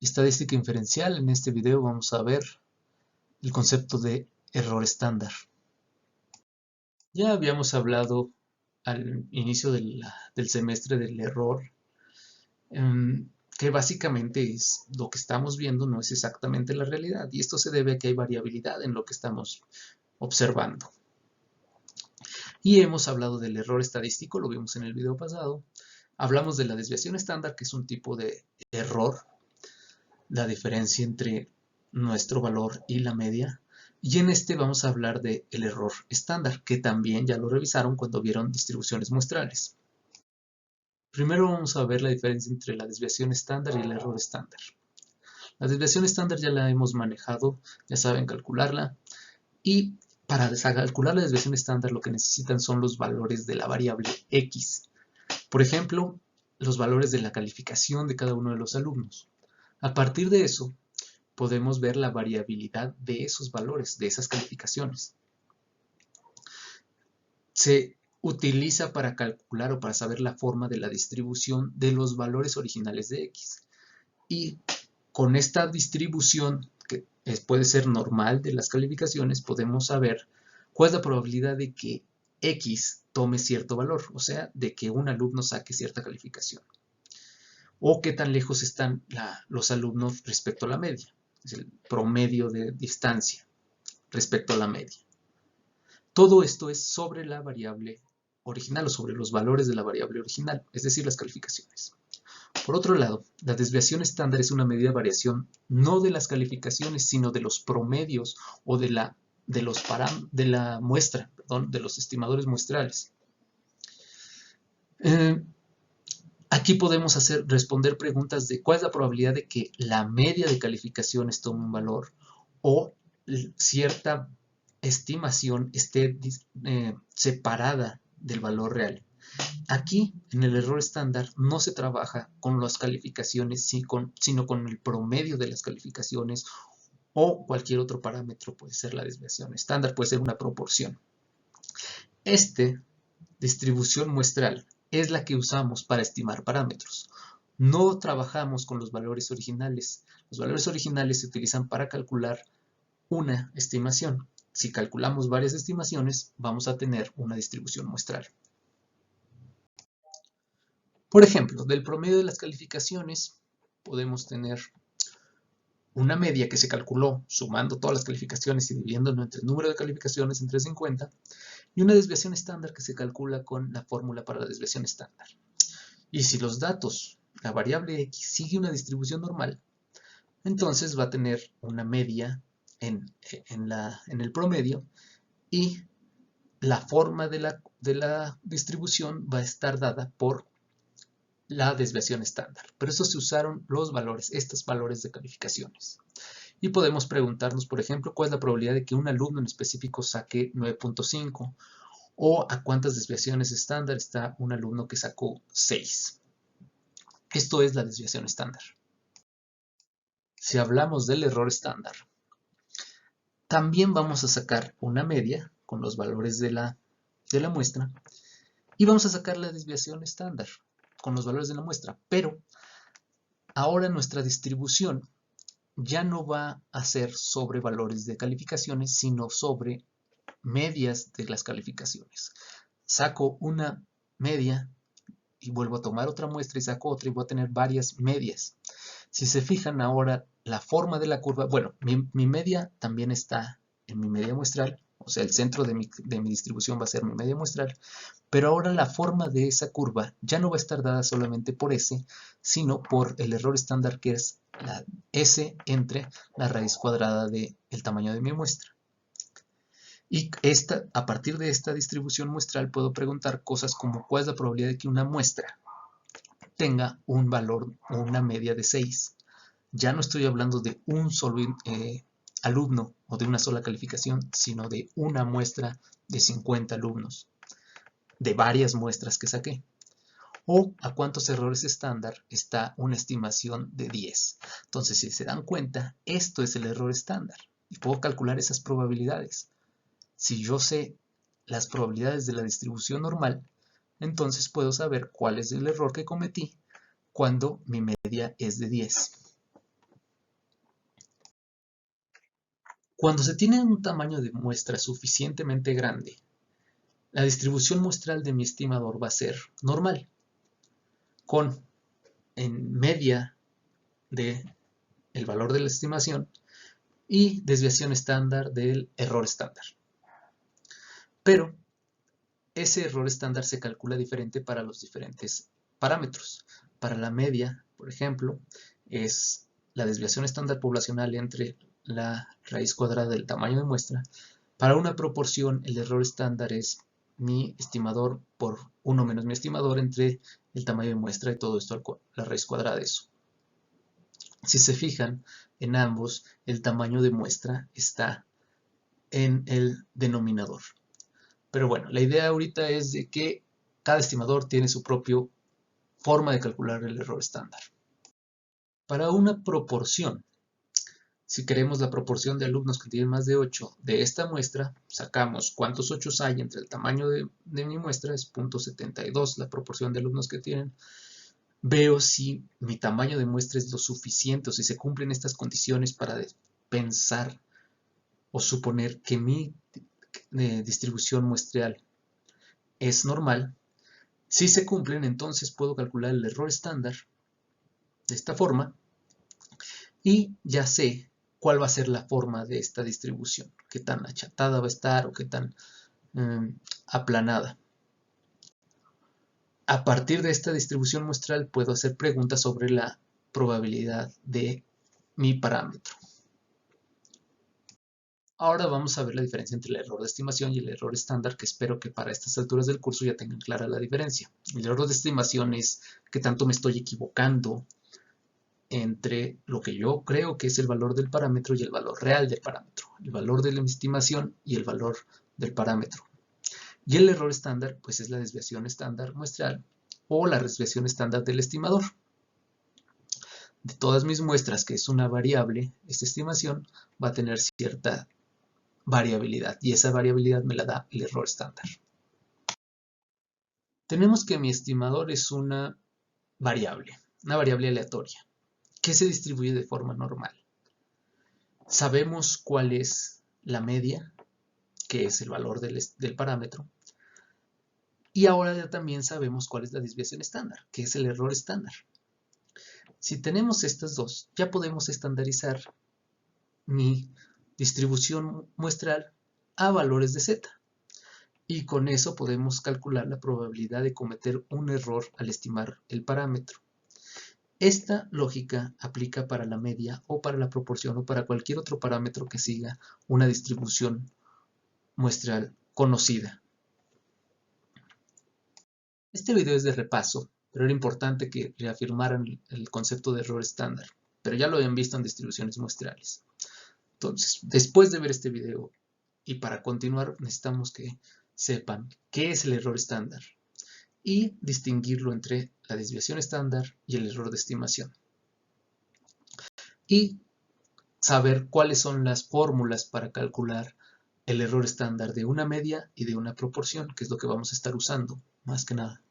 Estadística inferencial. En este video vamos a ver el concepto de error estándar. Ya habíamos hablado al inicio del semestre del error, que básicamente es lo que estamos viendo no es exactamente la realidad, y esto se debe a que hay variabilidad en lo que estamos observando. Y hemos hablado del error estadístico, lo vimos en el video pasado. Hablamos de la desviación estándar, que es un tipo de error, la diferencia entre nuestro valor y la media. Y en este vamos a hablar del error estándar, que también ya lo revisaron cuando vieron distribuciones muestrales. Primero vamos a ver la diferencia entre la desviación estándar y el error estándar. La desviación estándar ya la hemos manejado, ya saben calcularla. Y para calcular la desviación estándar lo que necesitan son los valores de la variable X. Por ejemplo, los valores de la calificación de cada uno de los alumnos. A partir de eso, podemos ver la variabilidad de esos valores, de esas calificaciones. Se utiliza para calcular o para saber la forma de la distribución de los valores originales de X. Y con esta distribución, que puede ser normal de las calificaciones, podemos saber cuál es la probabilidad de que X tome cierto valor, o sea, de que un alumno saque cierta calificación. O qué tan lejos están los alumnos respecto a la media. Es el promedio de distancia respecto a la media. Todo esto es sobre la variable original o sobre los valores de la variable original, es decir, las calificaciones. Por otro lado, la desviación estándar es una medida de variación no de las calificaciones, sino de los promedios o de la muestra, de los estimadores muestrales. Aquí podemos responder preguntas de cuál es la probabilidad de que la media de calificaciones tome un valor o cierta estimación esté separada del valor real. Aquí, en el error estándar, no se trabaja con las calificaciones, sino con el promedio de las calificaciones o cualquier otro parámetro. Puede ser la desviación estándar, puede ser una proporción. Esta distribución muestral es la que usamos para estimar parámetros. No trabajamos con los valores originales. Los valores originales se utilizan para calcular una estimación. Si calculamos varias estimaciones, vamos a tener una distribución muestral. Por ejemplo, del promedio de las calificaciones podemos tener una media que se calculó sumando todas las calificaciones y dividiéndolo entre el número de calificaciones entre 50 y una desviación estándar que se calcula con la fórmula para la desviación estándar. Y si los datos, la variable X sigue una distribución normal, entonces va a tener una media en el promedio y la forma de la distribución va a estar dada por la desviación estándar. Pero eso se usaron los valores, estos valores de calificaciones. Y podemos preguntarnos, por ejemplo, cuál es la probabilidad de que un alumno en específico saque 9.5 o a cuántas desviaciones estándar está un alumno que sacó 6. Esto es la desviación estándar. Si hablamos del error estándar, también vamos a sacar una media con los valores de la muestra y vamos a sacar la desviación estándar con los valores de la muestra, pero ahora nuestra distribución ya no va a ser sobre valores de calificaciones, sino sobre medias de las calificaciones. Saco una media y vuelvo a tomar otra muestra y saco otra y voy a tener varias medias. Si se fijan ahora la forma de la curva, bueno, mi media también está en mi media muestral, o sea, el centro de mi distribución va a ser mi media muestral, pero ahora la forma de esa curva ya no va a estar dada solamente por S, sino por el error estándar que es la S entre la raíz cuadrada del tamaño de mi muestra. Y a partir de esta distribución muestral puedo preguntar cosas como cuál es la probabilidad de que una muestra tenga un valor o una media de 6. Ya no estoy hablando de un solo alumno o de una sola calificación, sino de una muestra de 50 alumnos, de varias muestras que saqué. O a cuántos errores estándar está una estimación de 10. Entonces, si se dan cuenta, esto es el error estándar y puedo calcular esas probabilidades. Si yo sé las probabilidades de la distribución normal, entonces puedo saber cuál es el error que cometí cuando mi media es de 10. Cuando se tiene un tamaño de muestra suficientemente grande, la distribución muestral de mi estimador va a ser normal, con en media de el valor de la estimación y desviación estándar del error estándar. Pero ese error estándar se calcula diferente para los diferentes parámetros. Para la media, por ejemplo, es la desviación estándar poblacional entre la raíz cuadrada del tamaño de muestra. Para una proporción, el error estándar es mi estimador por 1 menos mi estimador entre el tamaño de muestra y todo esto la raíz cuadrada de eso. Si se fijan, en ambos el tamaño de muestra está en el denominador. Pero bueno, la idea ahorita es de que cada estimador tiene su propia forma de calcular el error estándar. Para una proporción, si queremos la proporción de alumnos que tienen más de 8 de esta muestra, sacamos cuántos 8 hay entre el tamaño de mi muestra, es 0.72 la proporción de alumnos que tienen. Veo si mi tamaño de muestra es lo suficiente o si se cumplen estas condiciones para pensar o suponer que mi distribución muestral es normal. Si se cumplen, entonces puedo calcular el error estándar de esta forma y ya sé cuál va a ser la forma de esta distribución, qué tan achatada va a estar o qué tan aplanada. A partir de esta distribución muestral puedo hacer preguntas sobre la probabilidad de mi parámetro. Ahora vamos a ver la diferencia entre el error de estimación y el error estándar, que espero que para estas alturas del curso ya tengan clara la diferencia. El error de estimación es que tanto me estoy equivocando entre lo que yo creo que es el valor del parámetro y el valor real del parámetro, el valor de la estimación y el valor del parámetro. Y el error estándar, pues es la desviación estándar muestral o la desviación estándar del estimador. De todas mis muestras, que es una variable, esta estimación va a tener cierta variabilidad y esa variabilidad me la da el error estándar. Tenemos que mi estimador es una variable aleatoria que se distribuye de forma normal. Sabemos cuál es la media, que es el valor del parámetro, y ahora ya también sabemos cuál es la desviación estándar, que es el error estándar. Si tenemos estas dos, ya podemos estandarizar mi distribución muestral a valores de z. Y con eso podemos calcular la probabilidad de cometer un error al estimar el parámetro. Esta lógica aplica para la media o para la proporción o para cualquier otro parámetro que siga una distribución muestral conocida. Este video es de repaso, pero era importante que reafirmaran el concepto de error estándar, pero ya lo habían visto en distribuciones muestrales. Entonces, después de ver este video y para continuar, necesitamos que sepan qué es el error estándar y distinguirlo entre la desviación estándar y el error de estimación. Y saber cuáles son las fórmulas para calcular el error estándar de una media y de una proporción, que es lo que vamos a estar usando, más que nada.